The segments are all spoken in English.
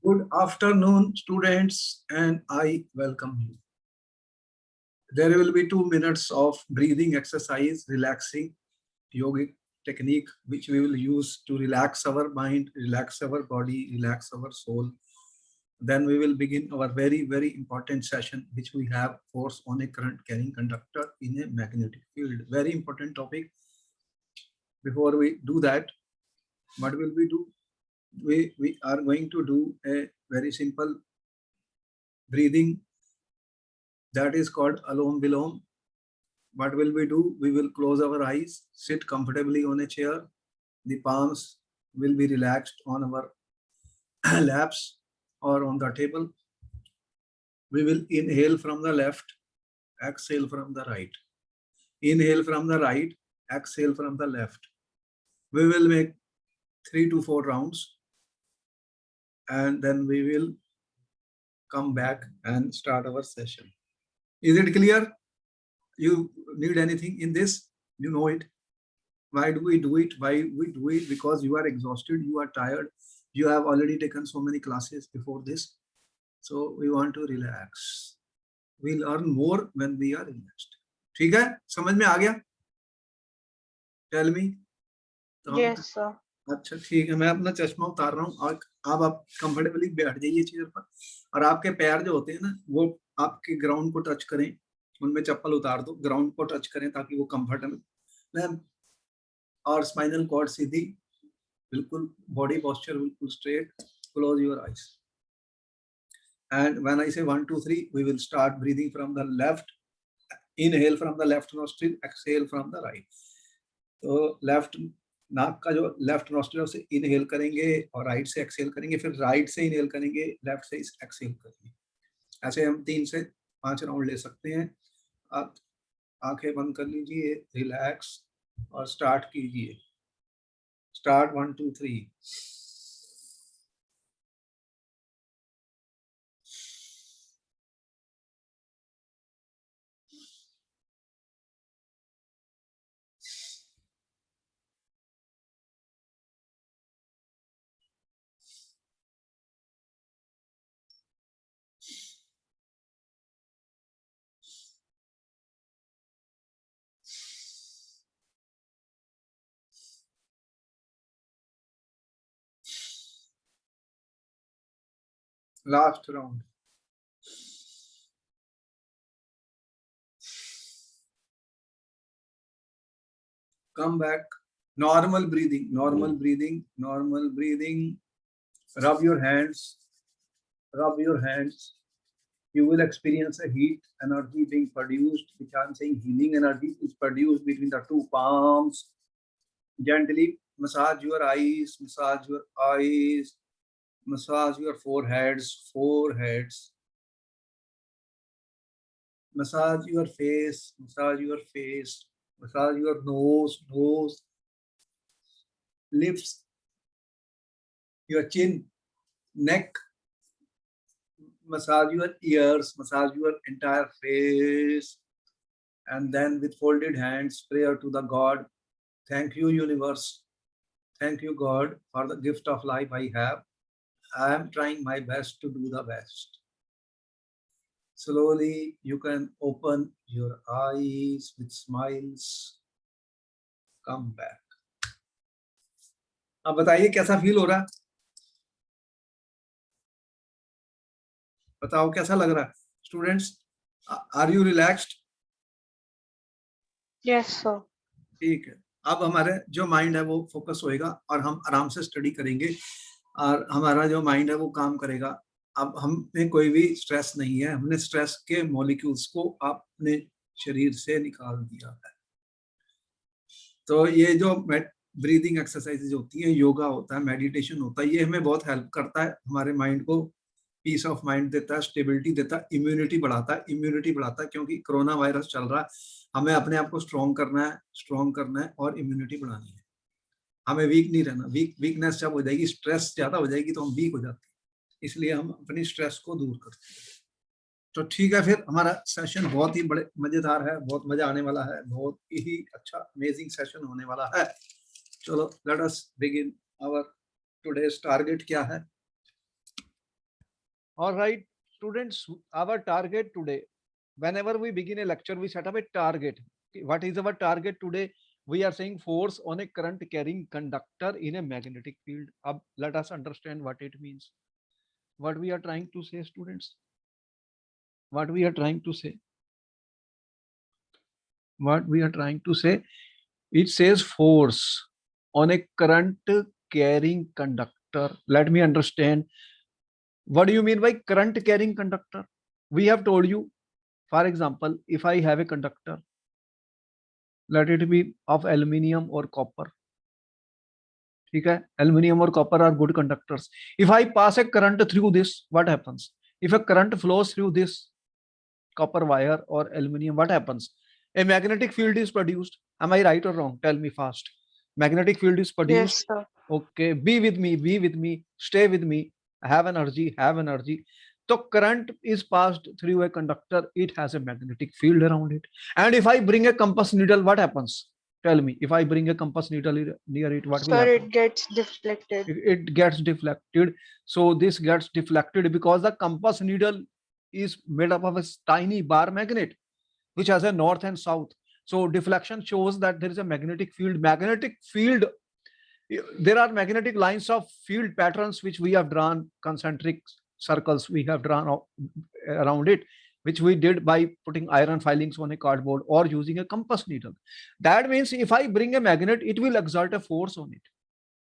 Good afternoon, students, and I welcome you. There will be 2 minutes of breathing exercise, relaxing yogic technique, which we will use to relax our mind, relax our body, relax our soul. Then we will begin our very, very important session, which we have force on a current carrying conductor in a magnetic field. Very important topic. Before we do that, what will we do? We are going to do a very simple breathing that is called Alom Bilom. What will we do? We will close our eyes, sit comfortably on a chair. The palms will be relaxed on our laps or on the table. We will inhale from the left, exhale from the right. Inhale from the right, exhale from the left. We will make 3 to 4 rounds, and then we will come back and start our session. Is it clear? You need anything in this? You know it. Why do we do it? Why we do it? Because you are exhausted, you are tired, you have already taken so many classes before this. So we want to relax. We learn more when we are relaxed. ठीक है? समझ में आ गया? Tell me. Yes, sir. अच्छा ठीक है, मैं अपना चश्मा उतार रहा हूँ और अब आप कंफर्टेबली बैठ जाइए चेयर पर और आपके पैर जो होते हैं ना वो आपके ग्राउंड को टच करें, उनमें चप्पल उतार दो, ग्राउंड को टच करें ताकि वो कंफर्टेबल और स्पाइनल कॉर्ड सीधी, बिल्कुल बॉडी पोस्चर बिल्कुल straight. Close your eyes and when I say 1 2 3 we will start breathing from the left. Inhale from the left nostril, exhale from the right. तो left नाक का जो लेफ्ट नोस्ट्रिल से inhale करेंगे और राइट से exhale करेंगे, फिर राइट से इनहेल करेंगे, लेफ्ट से एक्सहेल करेंगे. ऐसे हम 3 से 5 राउंड ले सकते हैं. आप आंखें बंद कर लीजिए, रिलैक्स और स्टार्ट कीजिए. Start 1 2 3. Last round. Come back. Normal breathing, normal breathing, normal breathing. Rub your hands. Rub your hands. You will experience a heat energy being produced, which I'm saying healing energy is produced between the 2 palms. Gently massage your eyes, massage your eyes, massage your foreheads, foreheads. Massage your face, massage your face, massage your nose, nose, lips, your chin, neck. Massage your ears, massage your entire face, and then with folded hands, prayer to the God. Thank you, universe. Thank you, God, for the gift of life I have. I am trying my best to do the best. Slowly, you can open your eyes with smiles. Come back. अब बताइए कैसा feel हो रहा है? बताओ कैसा लग रहा है? Students, are you relaxed? Yes, sir. ठीक है. अब हमारे जो माइंड है वो फोकस होएगा और हम आराम से स्टडी करेंगे और हमारा जो माइंड है वो काम करेगा. अब हमें कोई भी स्ट्रेस नहीं है, हमने स्ट्रेस के मॉलिक्यूल्स को अपने शरीर से निकाल दिया है. तो ये जो ब्रीदिंग एक्सरसाइजेज होती है, योगा होता है, मेडिटेशन होता है, ये हमें बहुत हेल्प करता है. हमारे माइंड को पीस ऑफ माइंड देता है, स्टेबिलिटी देता है, इम्यूनिटी बढ़ाता है. इम्यूनिटी बढ़ाता है क्योंकि कोरोना वायरस चल रहा है. हमें अपने आप को स्ट्रॉन्ग करना है और इम्यूनिटी बढ़ानी है. हमें वीक नहीं रहना. वीकनेस जब हो जाएगी, स्ट्रेस ज्यादा हो जाएगी तो हम वीक हो जाते हैं. इसलिए हम अपनी स्ट्रेस को दूर करते हैं. तो ठीक है, फिर हमारा सेशन बहुत ही बड़े मजेदार है, बहुत मजा आने वाला है, बहुत ही अच्छा अमेजिंग सेशन होने वाला है. चलो let us begin. Our today's target क्या है? All right, students, our target today, whenever we begin a lecture, we set up a target. What is our target today? We are saying force on a current carrying conductor in a magnetic field. Let us understand what it means. What we are trying to say, students? What we are trying to say? What we are trying to say? It says force on a current carrying conductor. Let me understand. What do you mean by current carrying conductor? We have told you, for example, if I have a conductor, let it be of aluminium or copper. Okay? Aluminium or copper are good conductors. If I pass a current through this, what happens? If a current flows through this copper wire or aluminium, what happens? A magnetic field is produced. Am I right or wrong? Tell me fast. Magnetic field is produced. Yes, sir. Okay, be with me, stay with me, have energy, have energy. So current is passed through a conductor, it has a magnetic field around it. And if I bring a compass needle, what happens? Tell me, if I bring a compass needle near it, what will Sir, happen? it gets deflected. It gets deflected. So this gets deflected because the compass needle is made up of a tiny bar magnet which has a north and south. So deflection shows that there is a magnetic field. Magnetic field, there are magnetic lines of field patterns which we have drawn, concentric circles we have drawn around it, which we did by putting iron filings on a cardboard or using a compass needle. That means if I bring a magnet, it will exert a force on it.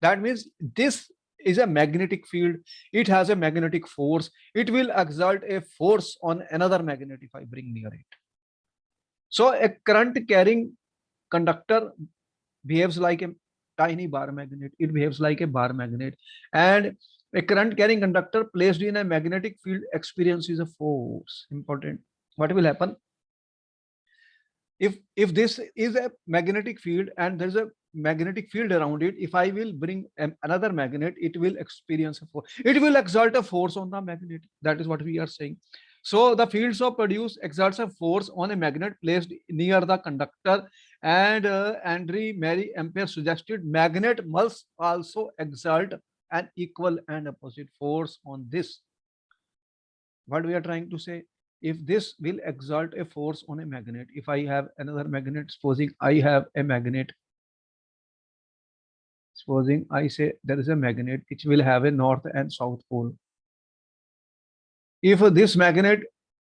That means this is a magnetic field. It has a magnetic force. It will exert a force on another magnet if I bring near it. So a current carrying conductor behaves like a tiny bar magnet. It behaves like a bar magnet. And a current carrying conductor placed in a magnetic field experiences a force. Important. What will happen? If this is a magnetic field and there's a magnetic field around it, if I will bring another magnet, it will experience a force. It will exert a force on the magnet. That is what we are saying. So the fields of produce exerts a force on a magnet placed near the conductor, and Andre Mary Ampere suggested magnet must also exert an equal and opposite force on this. What we are trying to say, if this will exert a force on a magnet, if I have another magnet, supposing I have a magnet, supposing I say there is a magnet which will have a north and south pole. If this magnet,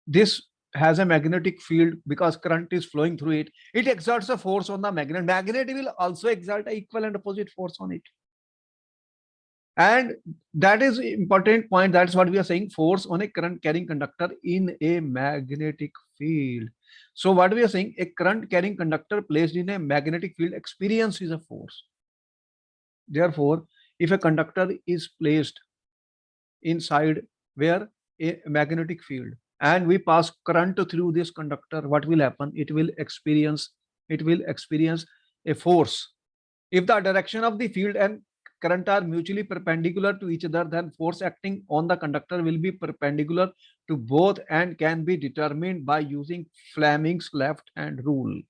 this has a magnetic field because current is flowing through it, it exerts a force on the magnet. Magnet will also exert an equal and opposite force on it. And that is important point. That's what we are saying, force on a current carrying conductor in a magnetic field. So what we are saying, a current carrying conductor placed in a magnetic field experiences a force. Therefore, if a conductor is placed inside where a magnetic field and we pass current through this conductor, what will happen? It will experience a force. If the direction of the field and current are mutually perpendicular to each other, then force acting on the conductor will be perpendicular to both and can be determined by using Fleming's left hand rule.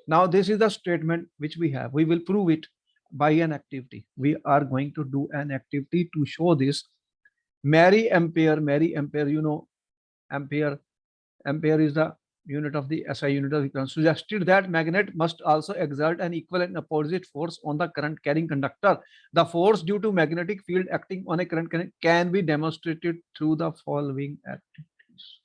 Now this is the statement which we have. We will prove it by an activity. We are going to do an activity to show this. Mary Ampere, you know, ampere is the unit of the SI unit of the current, suggested that magnet must also exert an equal and opposite force on the current carrying conductor. The force due to magnetic field acting on a current can be demonstrated through the following activities.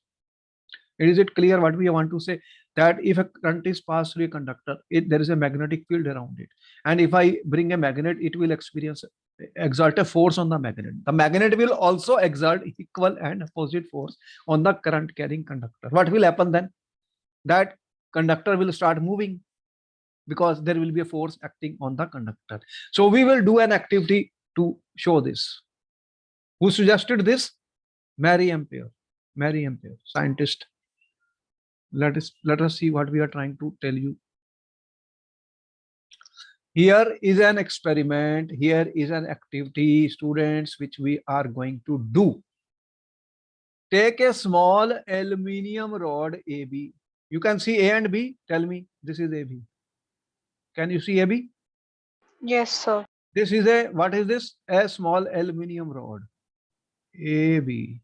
Is it clear what we want to say? That if a current is passed through a conductor, there is a magnetic field around it. And if I bring a magnet, it will exert a force on the magnet. The magnet will also exert equal and opposite force on the current carrying conductor. What will happen then? That conductor will start moving because there will be a force acting on the conductor. So we will do an activity to show this. Who suggested this? Mary Ampere, scientist. Let us see what we are trying to tell you. Here is an experiment. Here is an activity, students, which we are going to do. Take a small aluminium rod AB. You can see A and B. Tell me, this is AB. Can you see AB? Yes, sir. This is a, what is this? A small aluminium rod. AB.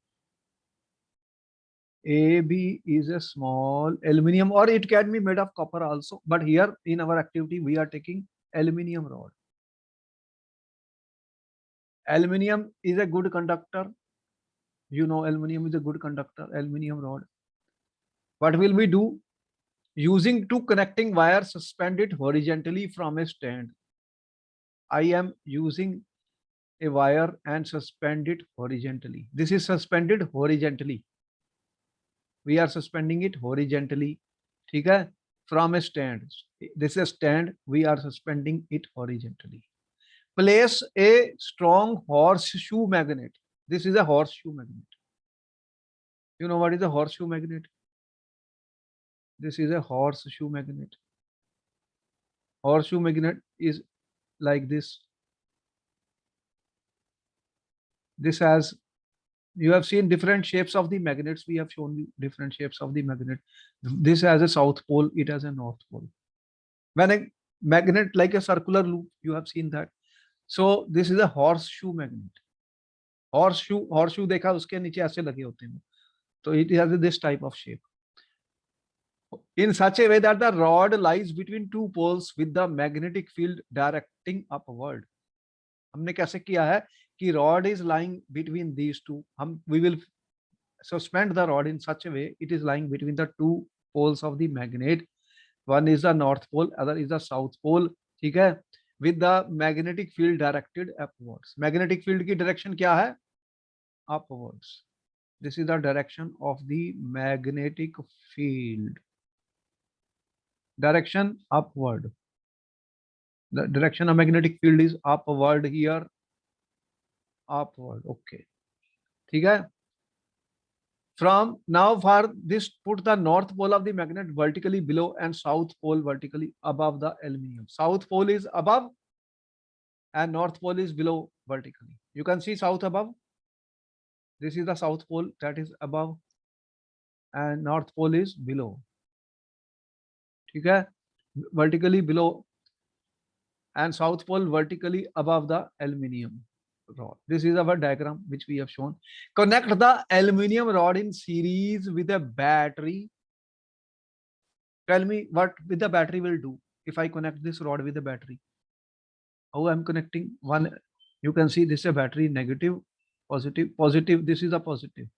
AB is a small aluminum, or it can be made of copper also. But here in our activity, we are taking aluminum rod. Aluminum is a good conductor. You know, aluminum is a good conductor, aluminum rod. What will we do? Using two connecting wires suspended horizontally from a stand. I am using a wire and suspend it horizontally. This is suspended horizontally. We are suspending it horizontally. ठीक है? From a stand. This is a stand. We are suspending it horizontally. Place a strong horseshoe magnet. This is a horseshoe magnet. You know what is a horseshoe magnet? This is a horseshoe magnet. Horseshoe magnet is like this. This has, you have seen different shapes of the magnets. We have shown you different shapes of the magnet. This has a south pole, it has a north pole. When a magnet like a circular loop, you have seen that. So this is a horseshoe magnet. Horseshoe देखा उसके नीचे ऐसे लगे होते हैं. So it has this type of shape. In such a way that the rod lies between two poles with the magnetic field directing upward. हमने कैसे किया है कि rod is lying between these two. We will suspend the rod in such a way it is lying between the two poles of the magnet. One is the north pole, other is the south pole. ठीक है? With the magnetic field directed upwards. Magnetic field की direction क्या है? Upwards. This is the direction of the magnetic field. Direction upward. The direction of magnetic field is upward here. Upward. Okay. ठीक है? From now for this, put the north pole of the magnet vertically below and south pole vertically above the aluminum. South pole is above and north pole is below vertically. You can see south above. This is the south pole that is above and north pole is below. ठीक है? Vertically below and south pole vertically above the aluminum rod. This is our diagram which we have shown. Connect the aluminum rod in series with a battery. Tell me what with the battery will do if I connect this rod with a battery. How I'm connecting one? You can see this is a battery, negative, positive, positive. This is a positive,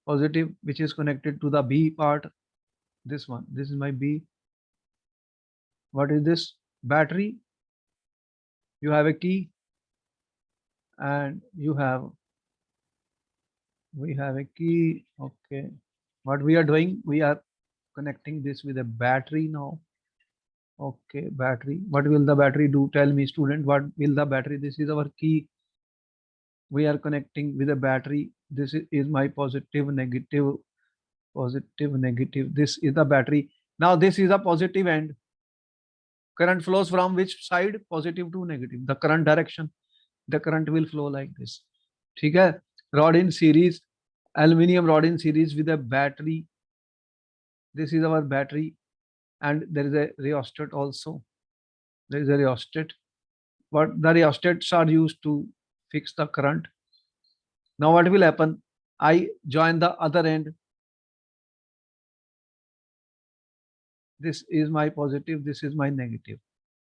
positive, which is connected to the B part. This one, this is my B. What is this? Battery. You have a key and we have a key. Okay, what we are doing, we are connecting this with a battery now. Okay, battery. What will the battery do? Tell me, student, what will the battery? This is our key. We are connecting with a battery. This is my positive, negative, positive, negative. This is the battery. Now this is a positive end. Current flows from which side? Positive to negative. The current direction. The current will flow like this. ठीक है? Rod in series, aluminum rod in series with a battery. This is our battery, and there is a rheostat also. There is a rheostat. What the rheostats are used to fix the current. Now what will happen? I join the other end. This is my positive, this is my negative.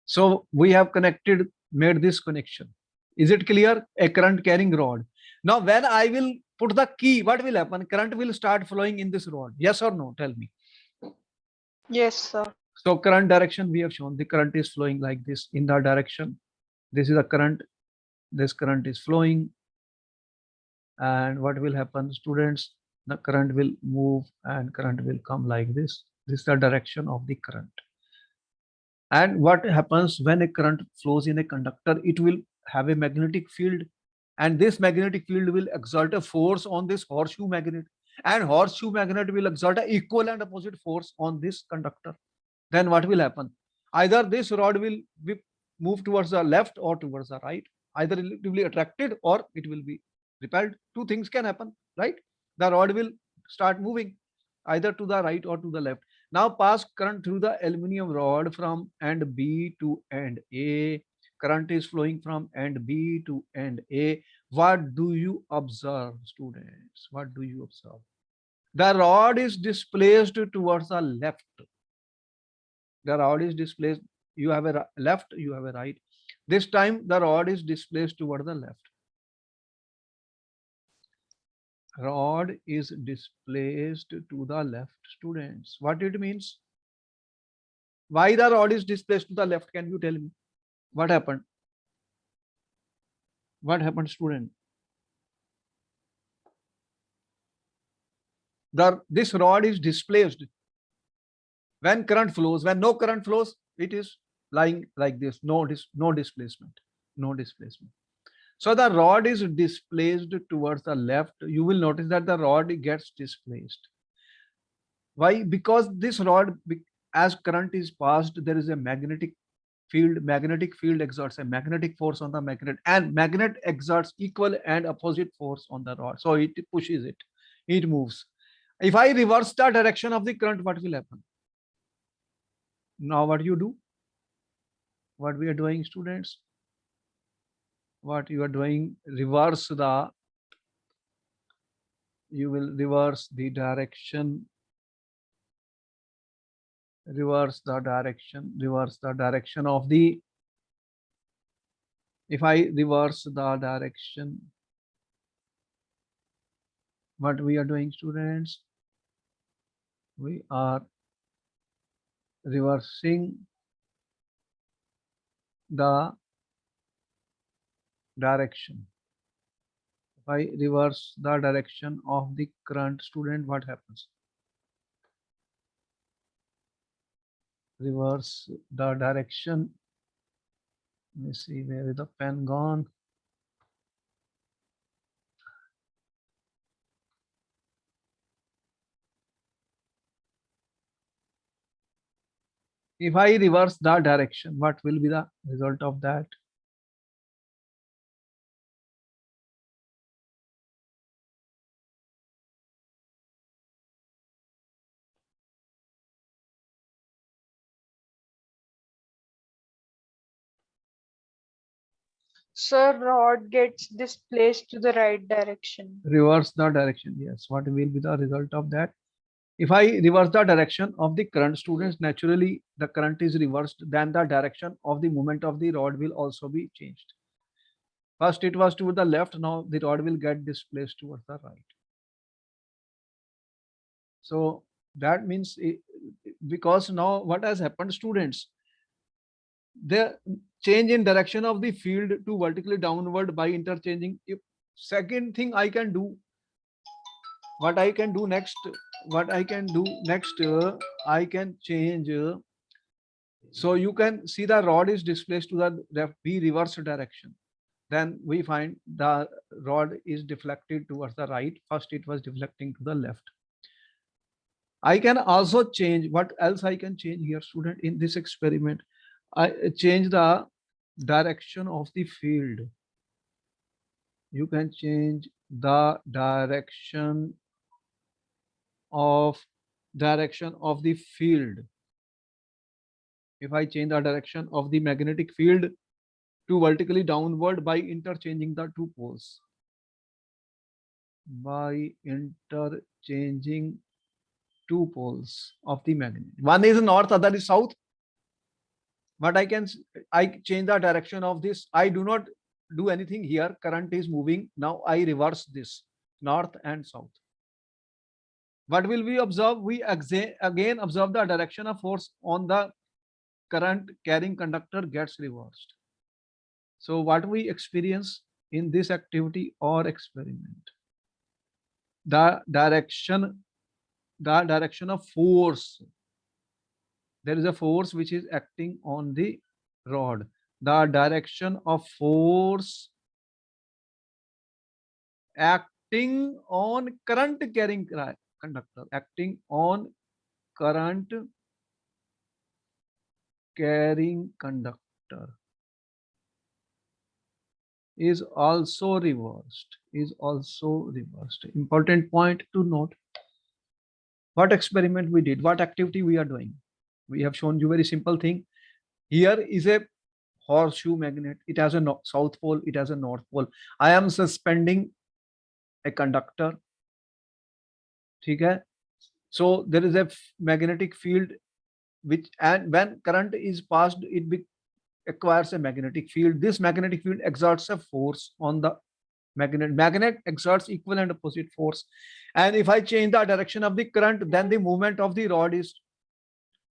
So we have connected, made this connection. Is it clear? A current carrying rod. Now when I will put the key, what will happen? Current will start flowing in this rod. Yes or no? Tell me. Yes, sir. So current direction we have shown. The current is flowing like this in the direction. This is the current. This current is flowing. And what will happen, students? The current will move and current will come like this. This is the direction of the current. And what happens when a current flows in a conductor? It will have a magnetic field, and this magnetic field will exert a force on this horseshoe magnet, and horseshoe magnet will exert an equal and opposite force on this conductor. Then what will happen? Either this rod will be moved towards the left or towards the right. Either it will be attracted or it will be repelled. Two things can happen, right? The rod will start moving either to the right or to the left. Now pass current through the aluminum rod from end B to end A. Current is flowing from end B to end A. What do you observe, students? What do you observe? The rod is displaced towards the left. The rod is displaced. You have a left, you have a right. This time the rod is displaced toward the left. Rod is displaced to the left, students. What it means? Why the rod is displaced to the left? Can you tell me? What happened? What happened, student? This rod is displaced. When current flows, when no current flows, it is lying like this. No displacement. No displacement. So the rod is displaced towards the left. You will notice that the rod gets displaced. Why? Because this rod, as current is passed, there is a magnetic field. Magnetic field exerts a magnetic force on the magnet, and magnet exerts equal and opposite force on the rod. So it pushes it. It moves. If I reverse the direction of the current, what will happen? Now what you do? What we are doing, students? What you are doing? Reverse the. You will reverse the direction. Reverse the direction. Reverse the direction of the. If I reverse the direction, what we are doing, students? We are reversing the direction. If I reverse the direction of the current, student, what happens? Reverse the direction. Let me see, where is the pen gone? If I reverse the direction, what will be the result of that? Sir, rod gets displaced to the right direction. Reverse the direction. Yes. What will be the result of that? If I reverse the direction of the current, students, naturally the current is reversed, then the direction of the movement of the rod will also be changed. First it was to the left, now the rod will get displaced towards the right. So that means because now what has happened, students? The change in direction of the field to vertically downward by interchanging. If second thing I can do, what I can do next, I can change. So you can see the rod is displaced to the reverse direction. Then we find the rod is deflected towards the right. First it was deflecting to the left. I can also change, what else I can change here, student, in this experiment? I change the direction of the field. You can change the direction of the field. If I change the direction of the magnetic field to vertically downward by interchanging the two poles. By interchanging two poles of the magnet. One is north, other is south. But I change the direction of this. I do not do anything here. Current is moving. Now I reverse this, north and south. What will we observe? We again observe the direction of force on the current carrying conductor gets reversed. So what we experience in this activity or experiment? The direction of force. There is a force which is acting on the rod. The direction of force acting on current carrying conductor, acting on current carrying conductor is also reversed. Important point to note. What experiment we did, what activity we are doing? We have shown you very simple thing. Here is a horseshoe magnet. It has a south pole, it has a north pole. I am suspending a conductor. Okay. So there is a magnetic field which, and when current is passed, it acquires a magnetic field. This magnetic field exerts a force on the magnet. Magnet exerts equal and opposite force. And if I change the direction of the current, then the movement of the rod is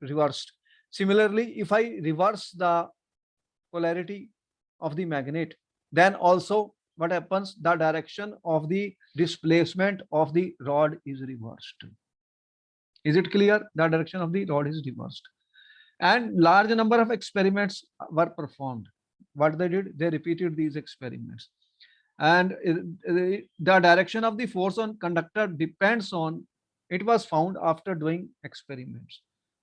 reversed. Similarly, if I reverse the polarity of the magnet, then also what happens? The direction of the displacement of the rod is reversed. Is it clear? The direction of the rod is reversed. And large number of experiments were performed. What they did, they repeated these experiments. And the direction of the force on conductor depends on, it was found after doing experiments.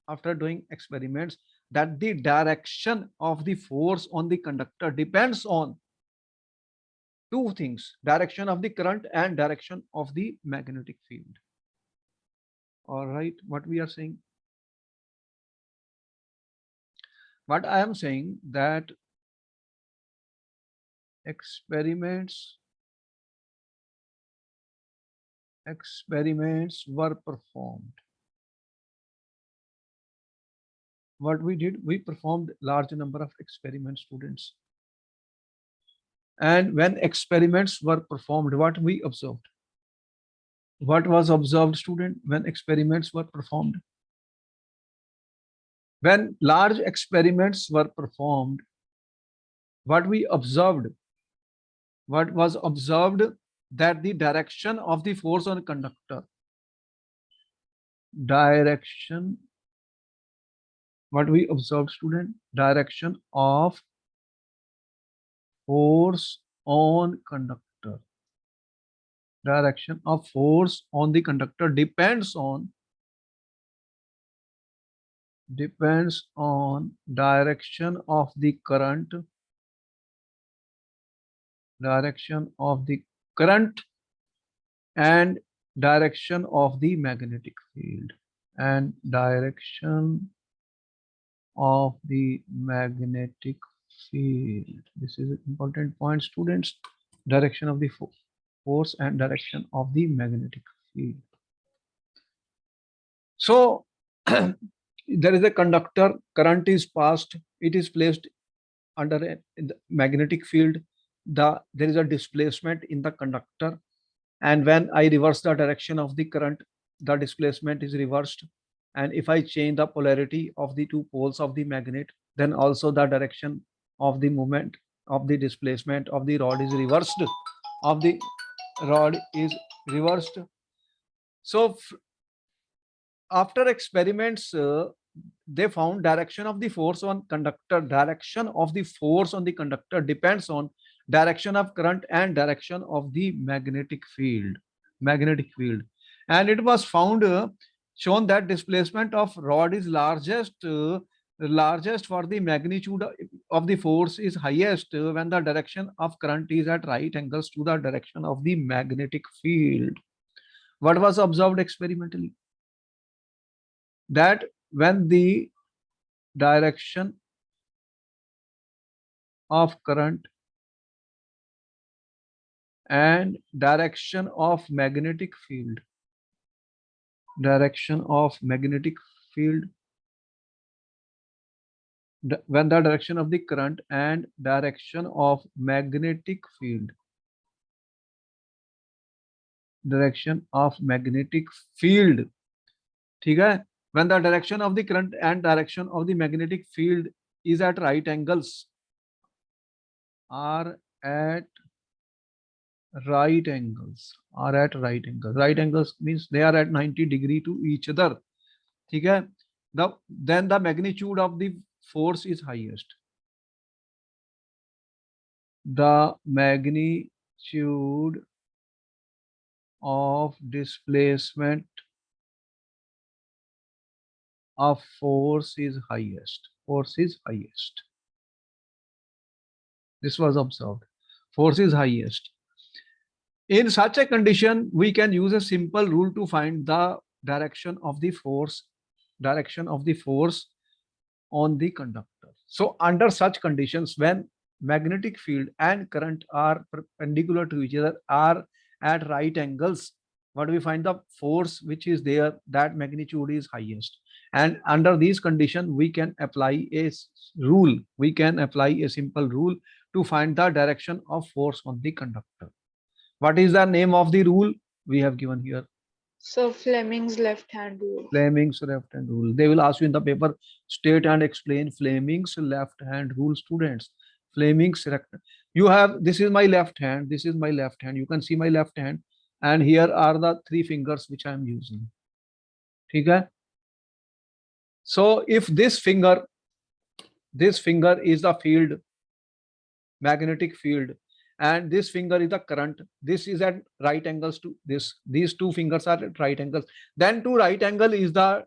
After doing experiments, that the direction of the force on the conductor depends on two things: direction of the current and direction of the magnetic field. All right, what we are saying? What I am saying that experiments were performed. What we did, we performed large number of experiments, students. And when experiments were performed, what we observed? What was observed, student, when experiments were performed? When large experiments were performed, what we observed? What was observed? That the direction of the force on conductor, direction, what we observed, student? Direction of force on conductor. Direction of force on the conductor depends on direction of the current, and direction of the magnetic field, and direction of the magnetic field. This is an important point, students. Direction of the force and direction of the magnetic field. So there is a conductor, current is passed, it is placed under a magnetic field. There is a displacement in the conductor, and when I reverse the direction of the current, the displacement is reversed. And if I change the polarity of the two poles of the magnet, then also the direction of the movement of the displacement of the rod is reversed. So after experiments, they found direction of the force on conductor. Direction of the force on the conductor depends on direction of current and direction of the magnetic field. And it was found, shown that displacement of rod is largest for the magnitude of the force is highest when the direction of current is at right angles to the direction of the magnetic field. What was observed experimentally? That when the direction of current and direction of magnetic field, when the direction of the current and direction of magnetic field, okay? When the direction of the current and direction of the magnetic field is at right angles, are at right angles. Right angles means they are at 90 degrees to each other. Okay? Then the magnitude of the force is highest. The magnitude of displacement of force is highest. This was observed. Force is highest. In such a condition, we can use a simple rule to find the direction of the force on the conductor. So under such conditions, when magnetic field and current are perpendicular to each other, are at right angles, what we find, the force which is there, that magnitude is highest. And under these conditions, we can apply a rule. We can apply a simple rule to find the direction of force on the conductor. What is the name of the rule? We have given here. So Fleming's left hand rule. Fleming's left hand rule. They will ask you in the paper, state and explain Fleming's left hand rule, students. Fleming's left. You have, this is my left hand. This is my left hand. You can see my left hand. And here are the three fingers which I am using. Okay. So if this finger is the field, magnetic field, and this finger is the current, this is at right angles to this, these two fingers are at right angles, then to right angle is the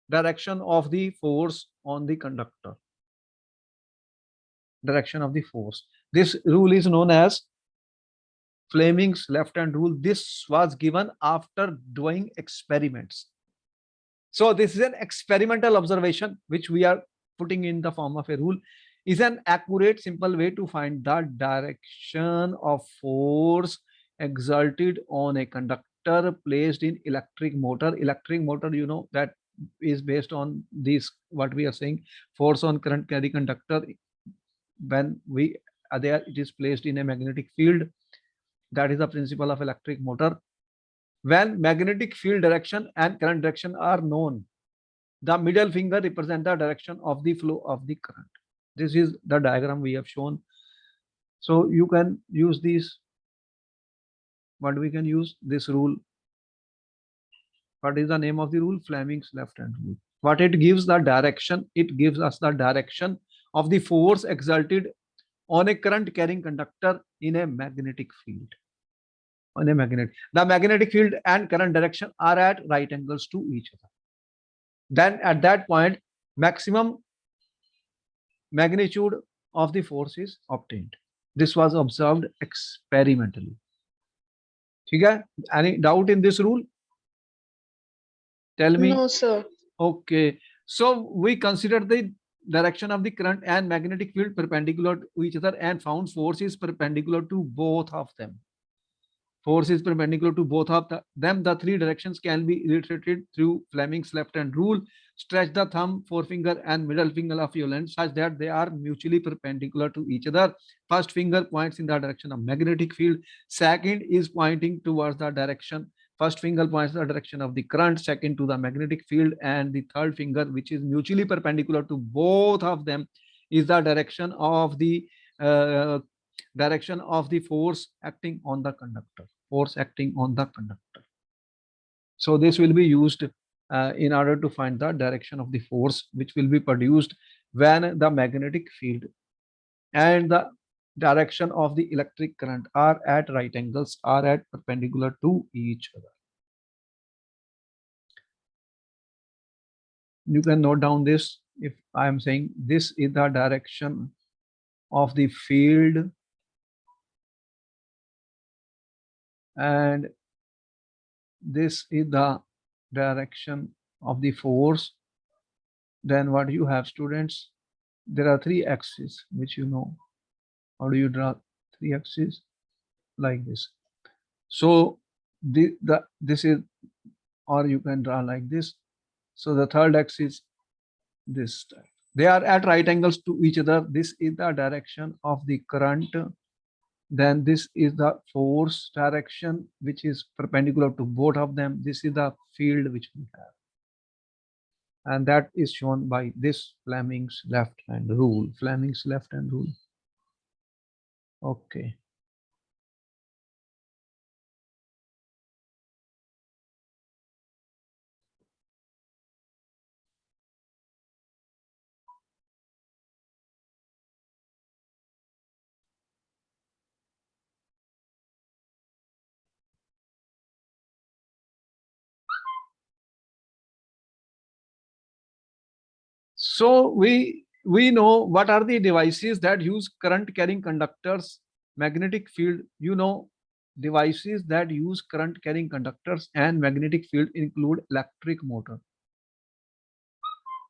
direction of the force on the conductor. Direction of the force. This rule is known as Fleming's left hand rule. This was given after doing experiments. So this is an experimental observation which we are putting in the form of a rule. Is an accurate, simple way to find the direction of force exerted on a conductor placed in electric motor. Electric motor, you know, that is based on this, what we are saying, force on current carrying conductor. When we are there, it is placed in a magnetic field. That is the principle of electric motor. When magnetic field direction and current direction are known, the middle finger represents the direction of the flow of the current. This is the diagram we have shown. So you can use this. What we can use this rule. What is the name of the rule? Fleming's left hand rule. What it gives the direction? It gives us the direction of the force exerted on a current carrying conductor in a magnetic field. On a magnet, the magnetic field and current direction are at right angles to each other. Then at that point, maximum magnitude of the force is obtained. This was observed experimentally. Okay? Any doubt in this rule? Tell me. No, sir. Okay. So we consider the direction of the current and magnetic field perpendicular to each other and found force is perpendicular to both of them. Force is perpendicular to both of them. The three directions can be illustrated through Fleming's left hand rule. Stretch the thumb, forefinger, and middle finger of your hand such that they are mutually perpendicular to each other. First finger points in the direction of magnetic field. Second is pointing towards the direction. First finger points the direction of the current, second to the magnetic field, and the third finger, which is mutually perpendicular to both of them, is the direction of the force acting on the conductor. Force acting on the conductor. So this will be used in order to find the direction of the force which will be produced when the magnetic field and the direction of the electric current are at right angles, are at perpendicular to each other. You can note down this. If I am saying this is the direction of the field and this is the direction of the force, then what you have, students? There are three axes which you know. How do you draw three axes? Like this. So this is, or you can draw like this. So the third axis, this type. They are at right angles to each other. This is the direction of the current. Then this is the force direction, which is perpendicular to both of them. This is the field which we have. And that is shown by this Fleming's left hand rule. Fleming's left hand rule. Okay. So we know what are the devices that use current carrying conductors, magnetic field. You know, devices that use current carrying conductors and magnetic field include electric motor.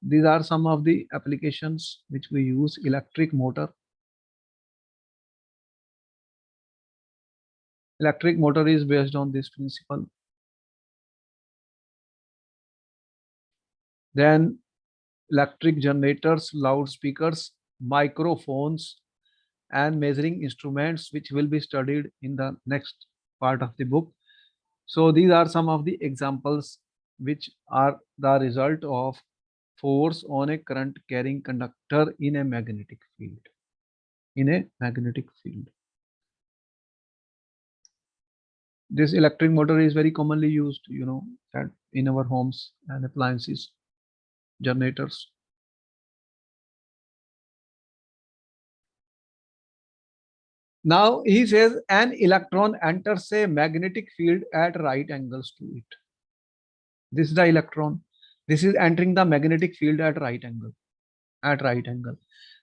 These are some of the applications which we use. Electric motor. Electric motor is based on this principle. Then electric generators, loudspeakers, microphones, and measuring instruments, which will be studied in the next part of the book. So these are some of the examples which are the result of force on a current carrying conductor in a magnetic field. In a magnetic field. This electric motor is very commonly used, in our homes and appliances, generators. Now he says an electron enters a magnetic field at right angles to it. This is the electron. This is entering the magnetic field at right angle. At right angle.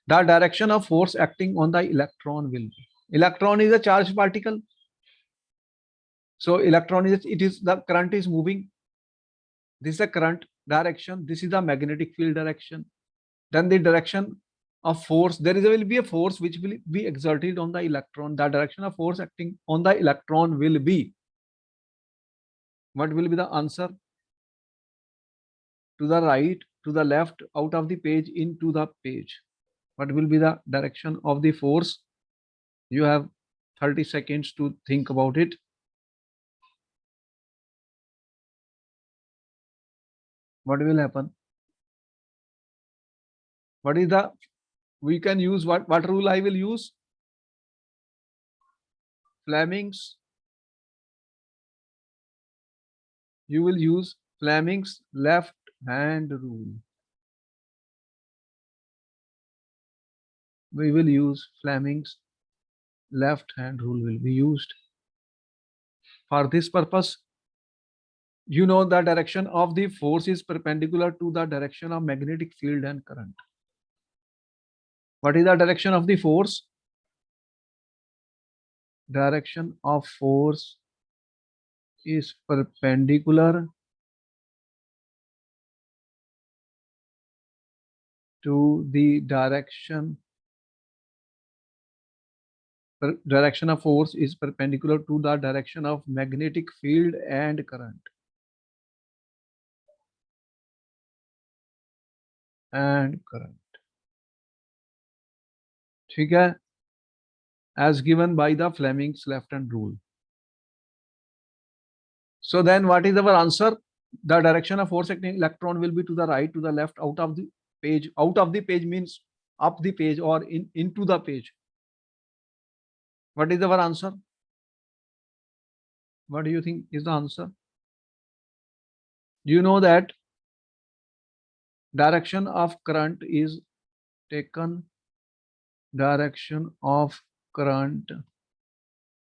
The direction of force acting on the electron will be. Electron is a charged particle. So electron is, the current is moving. This is the current direction. This is the magnetic field direction. Then the direction of force, will be a force which will be exerted on the electron. The direction of force acting on the electron will be. What will be the answer? To the right, to the left, out of the page, into the page. What will be the direction of the force? You have 30 seconds to think about it. What will happen? What is the, we can use what rule I will use? Fleming's. You will use Fleming's left hand rule. We will use Fleming's left hand rule will be used. For this purpose, you know the direction of the force is perpendicular to the direction of magnetic field and current. What is the direction of the force? Direction of force is perpendicular to the direction of force is perpendicular to the direction of magnetic field and current. ठीक है? As given by the Fleming's left hand rule. So then what is our answer? The direction of force acting electron will be to the right, to the left, out of the page. Out of the page means up the page or into the page. What is our answer? What do you think is the answer? Do you know that direction of current is taken? Direction of current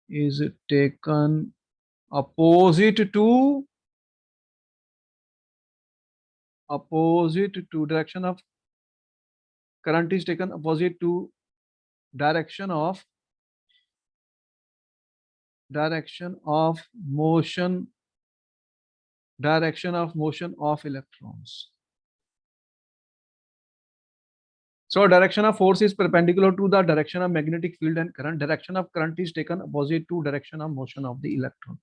is taken opposite to direction of current is taken opposite to direction of motion of electrons. So direction of force is perpendicular to the direction of magnetic field and current. Direction of current is taken opposite to direction of motion of the electron.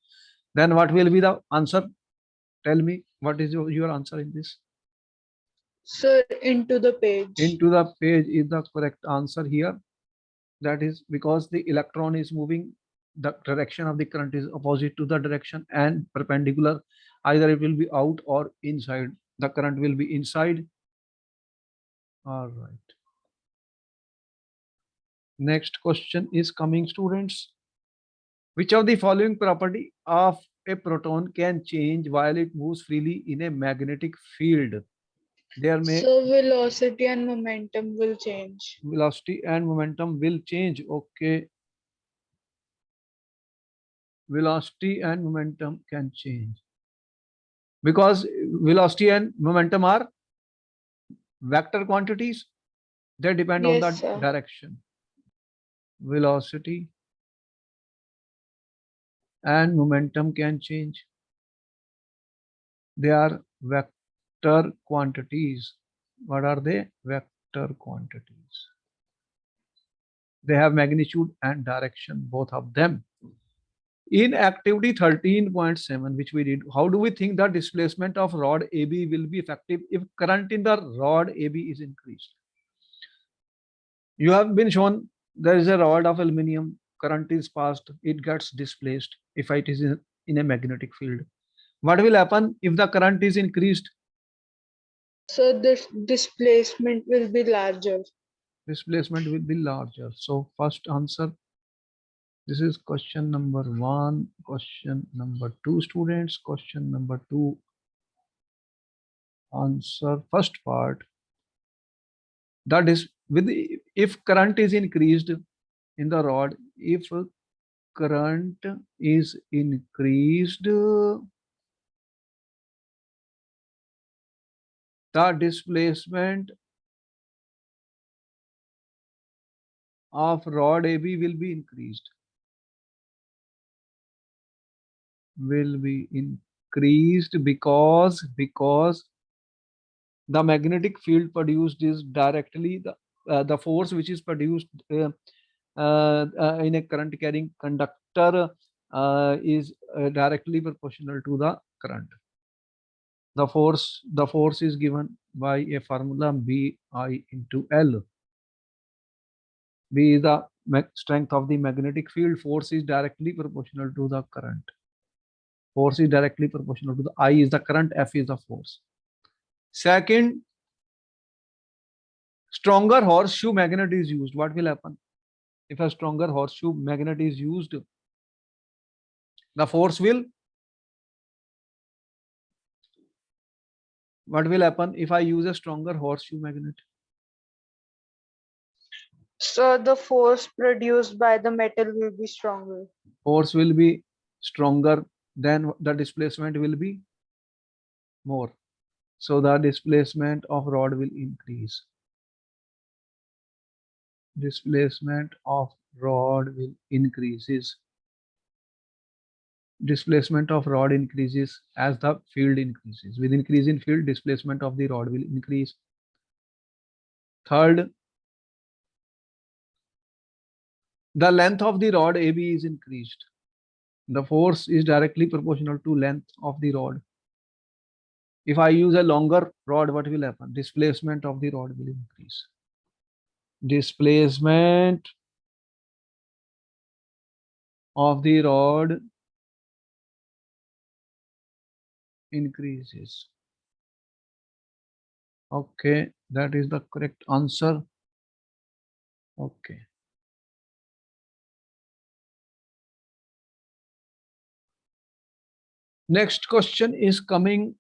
Then what will be the answer? Tell me, what is your answer in this? Sir, into the page. Into the page is the correct answer here. That is because the electron is moving, the direction of the current is opposite to the direction and perpendicular. Either it will be out or inside. The current will be inside. All right. Next question is coming, students. Which of the following property of a proton can change while it moves freely in a magnetic field? There may So velocity and momentum will change. velocity and momentum will change. Okay. Velocity and momentum can change. Because velocity and momentum are vector quantities. They depend on the Yes, sir. direction. Velocity and momentum can change. They are vector quantities. What are they? Vector quantities. They have magnitude and direction, both of them. In activity 13.7, which we did, how do we think the displacement of rod AB will be effective if current in the rod AB is increased? You have been shown there is a rod of aluminum, current is passed, it gets displaced if it is in a magnetic field. What will happen if the current is increased? So this displacement will be larger. Displacement will be larger. So first answer, this is question number 1, question number 2, students, question number 2. Answer first part, that is with if current is increased in the rod, if current is increased, the displacement of rod AB will be increased. Will be increased because the magnetic field produced is directly the force which is produced in a current carrying conductor is directly proportional to the current. The force is given by a formula BI into L. B is the strength of the magnetic field. Force is directly proportional to the current. Force is directly proportional to the I is the current, F is the force. Second, stronger horseshoe magnet is used. What will happen if a stronger horseshoe magnet is used? The force will, what will happen if I use a stronger horseshoe magnet? So the force produced by the metal will be stronger. Force will be stronger, then the displacement will be more. So the displacement of rod will increase. Displacement of rod will increases. Displacement of rod increases as the field increases. With increase in field, displacement of the rod will increase. Third, the length of the rod AB is increased. The force is directly proportional to length of the rod. If I use a longer rod, what will happen? Displacement of the rod will increase. Displacement of the rod increases. Okay, that is the correct answer. Okay. Next question is coming.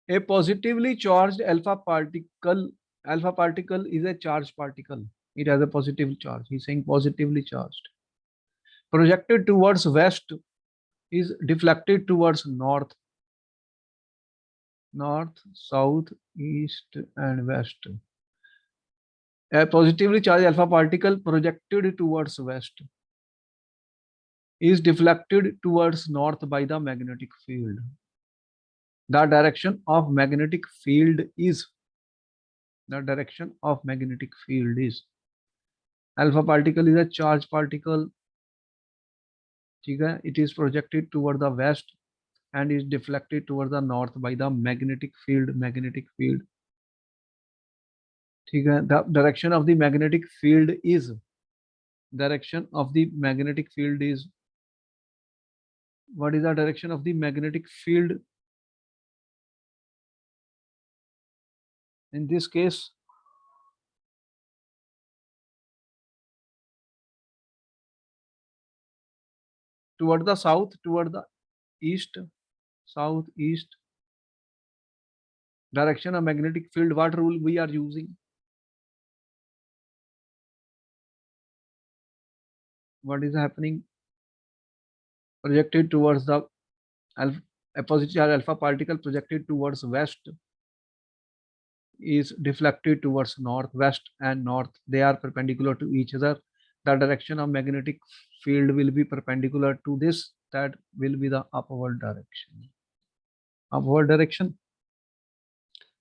A positively charged alpha particle is a charged particle. It has a positive charge. He's saying positively charged. Projected towards west is deflected towards north, south, east, and west. A positively charged alpha particle projected towards west is deflected towards north by the magnetic field. The direction of magnetic field is alpha particle is a charged particle. It is projected toward the west and is deflected toward the north by the magnetic field. The direction of the magnetic field is what is the direction of the magnetic field in this case? Toward the south, toward the east, south, east. Direction of magnetic field, what rule we are using? What is happening? Projected towards the a positive charge alpha particle projected towards west is deflected towards north. West and north, they are perpendicular to each other. The direction of magnetic field will be perpendicular to this. That will be the upward direction.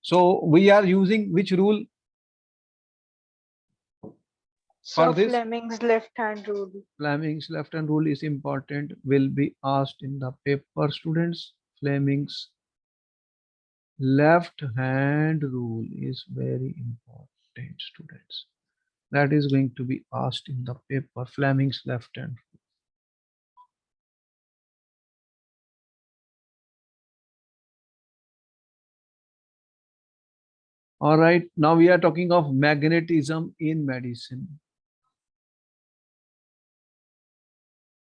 So we are using which rule So for this? Fleming's left hand rule. Fleming's left hand rule is important, will be asked in the paper, students. Fleming's left hand rule is very important, students. That is going to be asked in the paper. Fleming's left hand. All right, now we are talking of magnetism in medicine.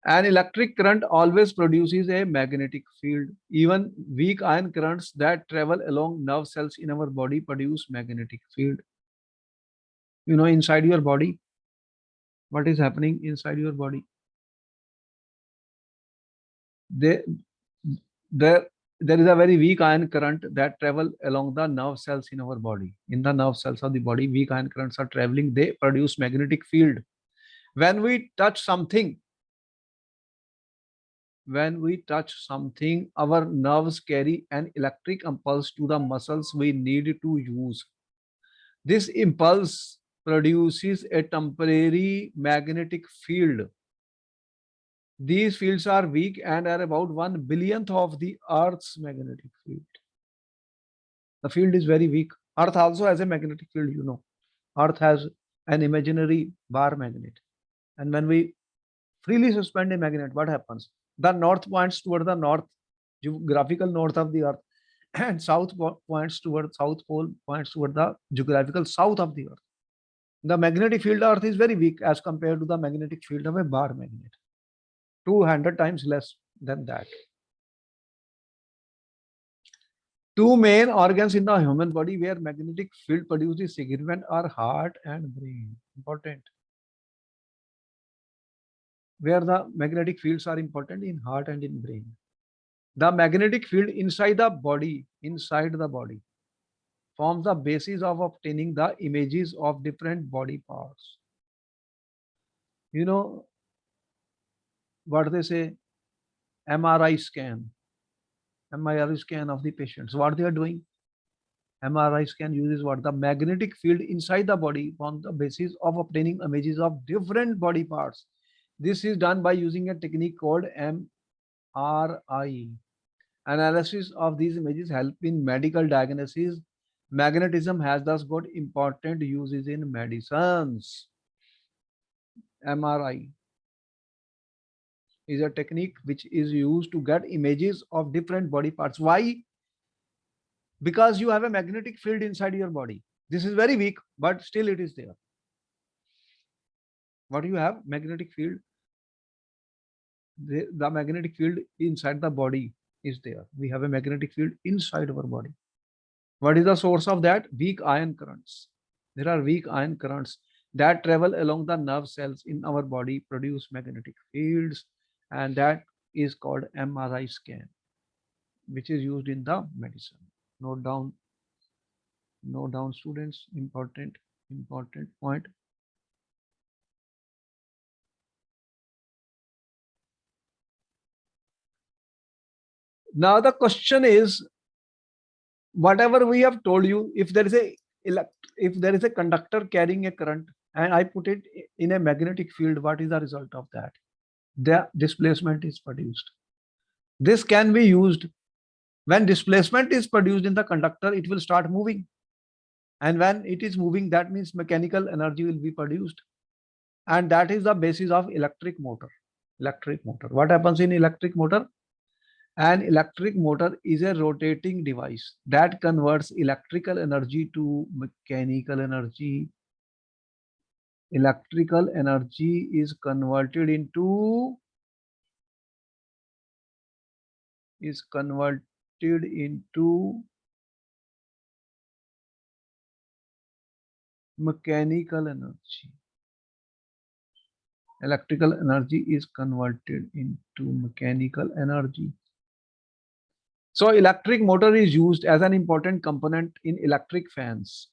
An electric current always produces a magnetic field. Even weak ion currents that travel along nerve cells in our body produce magnetic field. You know, inside your body, what is happening inside your body? There, there, there is a very weak ion current that travel along the nerve cells in our body. In the nerve cells of the body, weak ion currents are traveling. They produce magnetic field. When we touch something, our nerves carry an electric impulse to the muscles we need to use. This impulse produces a temporary magnetic field. These fields are weak and are about 1/1000th of the Earth's magnetic field. The field is very weak. Earth also has a magnetic field, you know. Earth has an imaginary bar magnet. And when we freely suspend a magnet, what happens? The north points toward the north, geographical north of the Earth, and points toward south pole, points toward the geographical south of the Earth. The magnetic field of Earth is very weak as compared to the magnetic field of a bar magnet. 200 times less than that. Two main organs in the human body where magnetic field produces significant are heart and brain. Important. Where the magnetic fields are important in heart and in brain. The magnetic field inside the body, forms the basis of obtaining the images of different body parts. You know what they say, MRI scan of the patients. What they are doing? MRI scan uses what? The magnetic field inside the body on the basis of obtaining images of different body parts. This is done by using a technique called MRI. Analysis of these images help in medical diagnosis. Magnetism has thus got important uses in medicines. MRI is a technique which is used to get images of different body parts. Why? Because you have a magnetic field inside your body. This is very weak, but still it is there. What do you have? Magnetic field. The magnetic field inside the body is there. We have a magnetic field inside our body. What is the source of that? Weak ion currents. There are weak ion currents that travel along the nerve cells in our body, produce magnetic fields, and that is called MRI scan, which is used in the medicine. Note down, students. Important point. Now the question is, whatever we have told you, if there is a conductor carrying a current and I put it in a magnetic field, what is the result of that? The displacement is produced. This can be used when displacement is produced in the conductor, it will start moving. And when it is moving, that means mechanical energy will be produced. And that is the basis of electric motor. What happens in electric motor? An electric motor is a rotating device that converts electrical energy to mechanical energy. Electrical energy is converted into mechanical energy. Electrical energy is converted into mechanical energy. So electric motor is used as an important component in electric fans,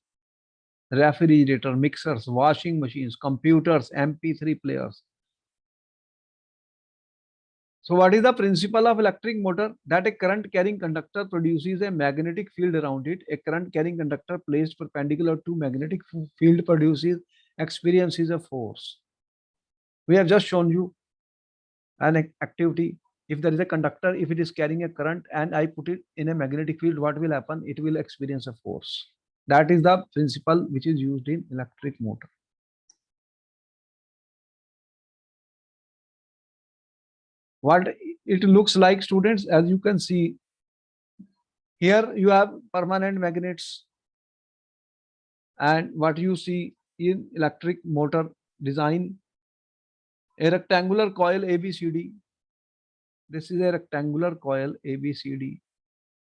refrigerator, mixers, washing machines, computers, MP3 players. So what is the principle of electric motor? That a current carrying conductor produces a magnetic field around it. A current carrying conductor placed perpendicular to magnetic field experiences a force. We have just shown you an activity. If there is a conductor, if it is carrying a current and I put it in a magnetic field, what will happen? It will experience a force. That is the principle which is used in electric motor. What it looks like, students, as you can see, here you have permanent magnets, and what you see in electric motor design, a rectangular coil ABCD. This is a rectangular coil ABCD.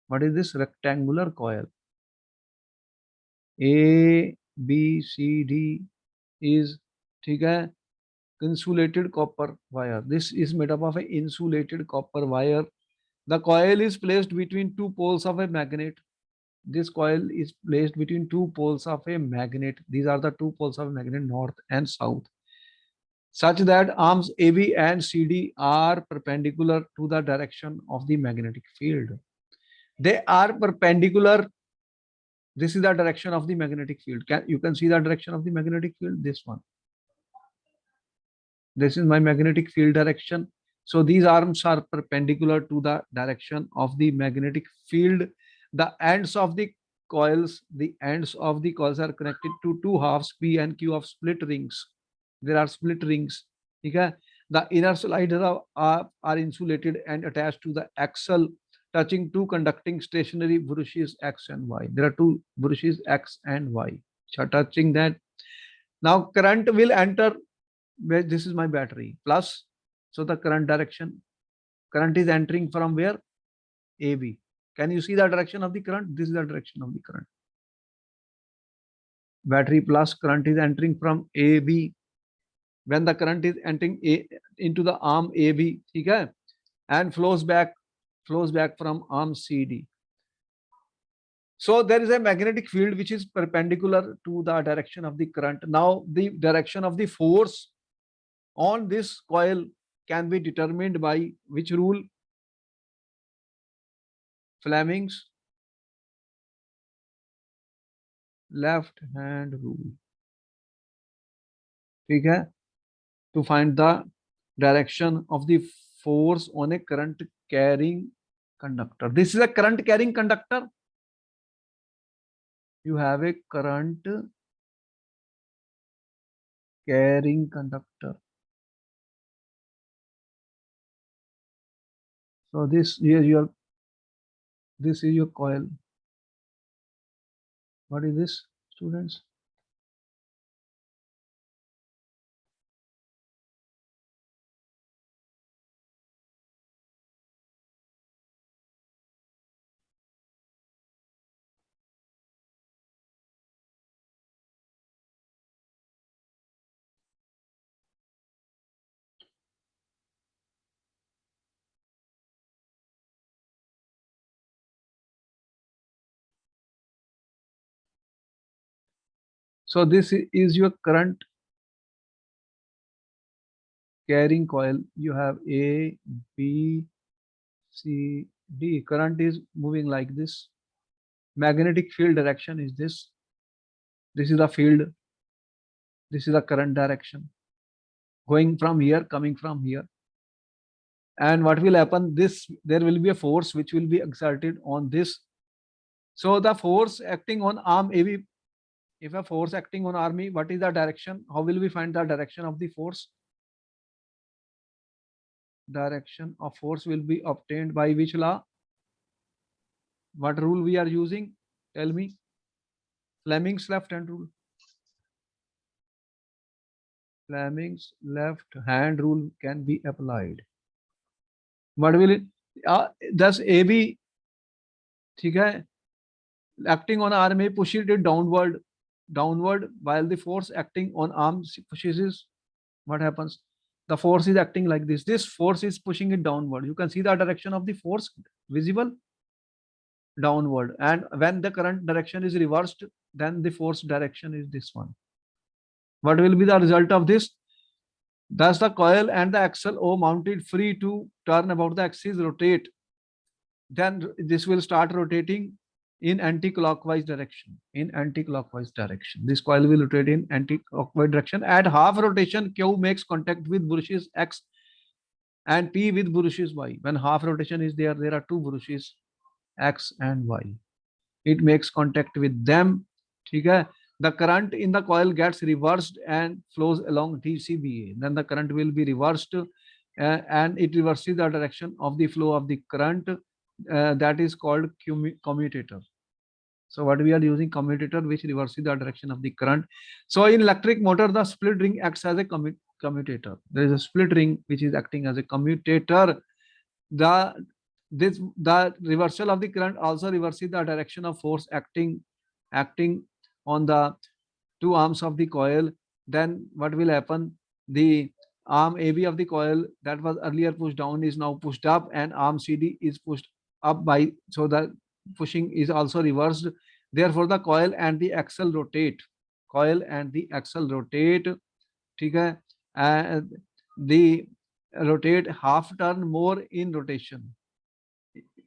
What is this rectangular coil? ABCD is insulated copper wire. This is made up of an insulated copper wire. The coil is placed between two poles of a magnet. This coil is placed between two poles of a magnet. These are the two poles of a magnet, north and south, such that arms AB and CD are perpendicular to the direction of the magnetic field. They are perpendicular. This is the direction of the magnetic field. You can see the direction of the magnetic field, this one. This is my magnetic field direction. So these arms are perpendicular to the direction of the magnetic field. The ends of the coils are connected to two halves P and Q of split rings. There are split rings. Okay? The inner sliders are insulated and attached to the axle, touching two conducting stationary brushes X and Y. There are two brushes X and Y. So touching that. Now current will enter. This is my battery plus. So the current direction. Current is entering from where? AB. Can you see the direction of the current? This is the direction of the current. Battery plus, current is entering from AB. When the current is entering into the arm AB, okay, and flows back from arm CD. So there is a magnetic field which is perpendicular to the direction of the current. Now the direction of the force on this coil can be determined by which rule? Fleming's left hand rule. Okay, to find the direction of the force on a current carrying conductor. This is a current carrying conductor. You have a current carrying conductor. So this is your coil. What is this, students? So this is your current carrying coil. You have A, B, C, D. Current is moving like this. Magnetic field direction is this. This is the field. This is the current direction. Going from here, coming from here. And what will happen? There will be a force which will be exerted on this. So the force acting on arm AB, if a force acting on arm A, what is the direction? How will we find the direction of the force? Direction of force will be obtained by which law? What rule we are using? Tell me. Fleming's left hand rule. Fleming's left hand rule can be applied. What will it? Thus AB, acting on arm A pushes it downward, while the force acting on arm pushes it. What happens? The force is acting like this. This force is pushing it downward. You can see the direction of the force visible downward. And when the current direction is reversed, then the force direction is this one. What will be the result of this? Thus the coil and the axle O mounted free to turn about the axis rotate. Then this will start rotating in anti-clockwise direction. In anti-clockwise direction, this coil will rotate in anti-clockwise direction. At half rotation, Q makes contact with bushes X and P with bushes Y. When half rotation is there, there are two bushes X and Y. It makes contact with them. Okay? The current in the coil gets reversed and flows along TCBA. Then the current will be reversed and it reverses the direction of the flow of the current. That is called commutator. So what we are using, commutator, which reverses the direction of the current. So in electric motor, the split ring acts as a commutator. There is a split ring which is acting as a commutator. The reversal of the current also reverses the direction of force acting on the two arms of the coil. Then what will happen? The arm AB of the coil that was earlier pushed down is now pushed up, and arm CD is pushed up by, so the pushing is also reversed. Therefore, the coil and the axle rotate. Coil and the axle rotate. Okay? And the rotate half turn more in rotation.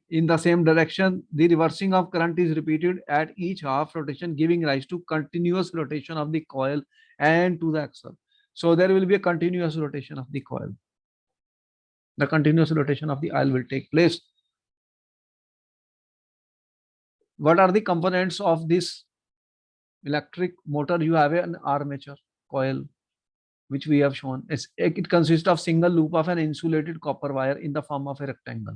In the same direction, the reversing of current is repeated at each half rotation, giving rise to continuous rotation of the coil and to the axle. So there will be a continuous rotation of the coil. The continuous rotation of the oil will take place. What are the components of this electric motor? You have an armature coil, which we have shown. It consists of single loop of an insulated copper wire in the form of a rectangle.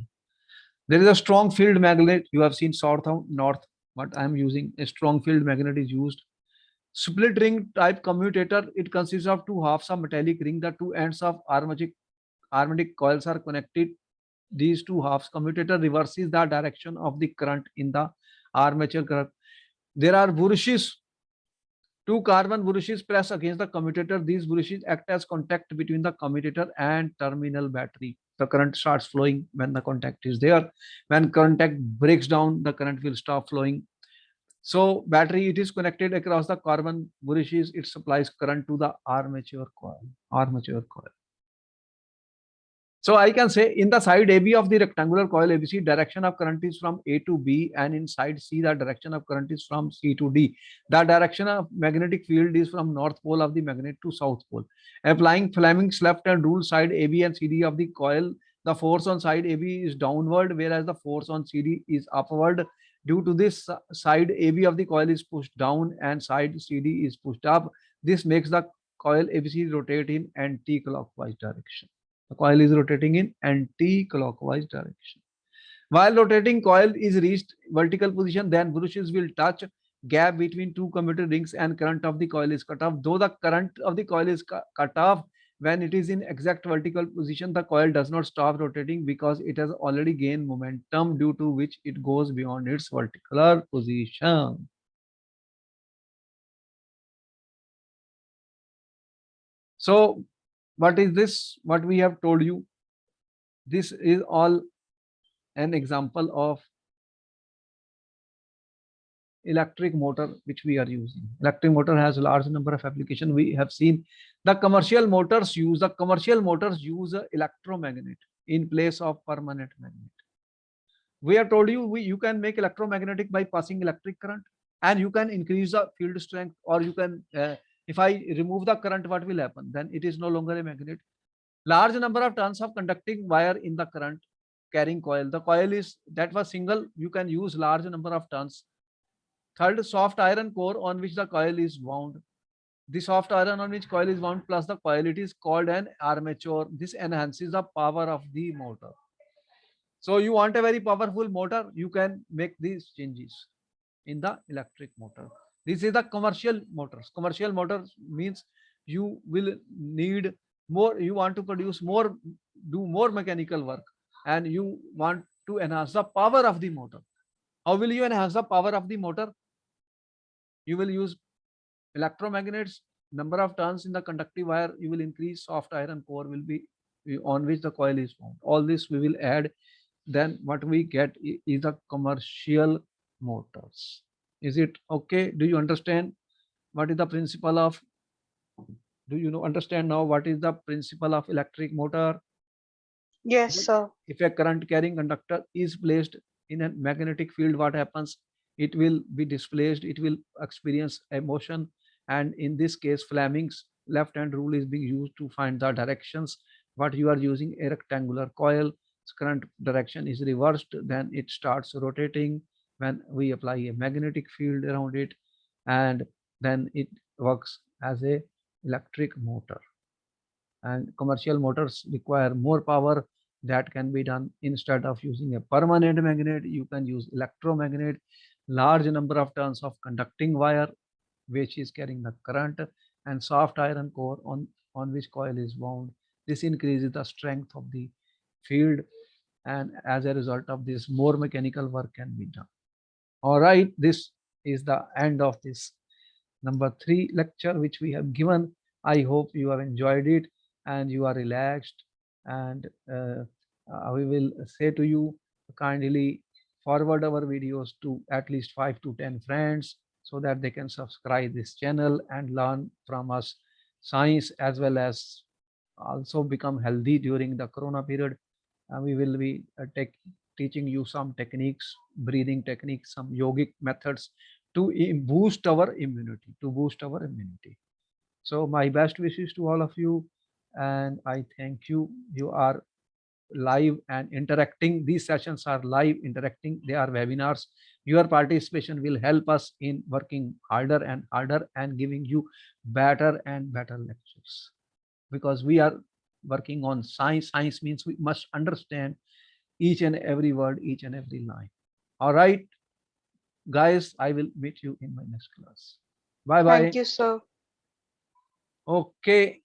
There is a strong field magnet. You have seen south and north. What I am using, a strong field magnet is used. Split ring type commutator. It consists of two halves of metallic ring. The two ends of armatic coils are connected. These two halves, commutator reverses the direction of the current in the armature current. There are bushes. Two carbon bushes press against the commutator. These bushes act as contact between the commutator and terminal battery. The current starts flowing when the contact is there. When contact breaks down, the current will stop flowing. So battery, it is connected across the carbon bushes. It supplies current to the armature coil. Armature coil. So I can say in the side AB of the rectangular coil ABC, direction of current is from A to B, and in side C, the direction of current is from C to D. The direction of magnetic field is from north pole of the magnet to south pole. Applying Fleming's left hand rule, side AB and CD of the coil, the force on side AB is downward, whereas the force on CD is upward. Due to this, side AB of the coil is pushed down and side CD is pushed up. This makes the coil ABC rotate in anti-clockwise direction. The coil is rotating in anti-clockwise direction. While rotating, coil is reached vertical position, then brushes will touch gap between two commutator rings and current of the coil is cut off. Though the current of the coil is cut off when it is in exact vertical position, the coil does not stop rotating because it has already gained momentum, due to which it goes beyond its vertical position. So what is this? What we have told you? This is all an example of electric motor which we are using. Electric motor has a large number of applications. We have seen the commercial motors use a electromagnet in place of permanent magnet. We have told you you can make electromagnetic by passing electric current, and you can increase the field strength, or you can if I remove the current, what will happen? Then it is no longer a magnet. Large number of turns of conducting wire in the current carrying coil. The coil is that was single. You can use large number of turns. Third, soft iron core on which the coil is wound. The soft iron on which coil is wound plus the coil, it is called an armature. This enhances the power of the motor. So you want a very powerful motor, you can make these changes in the electric motor. This is the commercial motors. Commercial motors means you will need more, you want to produce more, do more mechanical work, and you want to enhance the power of the motor. How will you enhance the power of the motor? You will use electromagnets, number of turns in the conductive wire, you will increase, soft iron core will be on which the coil is wound. All this we will add. Then what we get is the commercial motors. Is it okay? Do you understand what is the principle of Do you know understand now what is the principle of electric motor? Yes, sir. If a current carrying conductor is placed in a magnetic field, what happens? It will be displaced, it will experience a motion, and in this case Fleming's left hand rule is being used to find the directions. What you are using a rectangular coil, its current direction is reversed, then it starts rotating when we apply a magnetic field around it, and then it works as a electric motor. And commercial motors require more power. That can be done instead of using a permanent magnet. You can use electromagnet, large number of turns of conducting wire which is carrying the current, and soft iron core on which coil is wound. This increases the strength of the field, and as a result of this, more mechanical work can be done. All right, this is the end of this number 3 lecture which we have given. I hope you have enjoyed it and you are relaxed, and we will say to you, kindly forward our videos to at least 5 to 10 friends so that they can subscribe this channel and learn from us science, as well as also become healthy during the corona period. We will be teaching you some techniques, breathing techniques, some yogic methods to boost our immunity. So my best wishes to all of you, and I thank you. You are live and interacting. These sessions are live interacting, they are webinars. Your participation will help us in working harder and harder and giving you better and better lectures, because we are working on science. Science means we must understand each and every word, each and every line. All right, guys, I will meet you in my next class. Bye bye. Thank you, sir. Okay.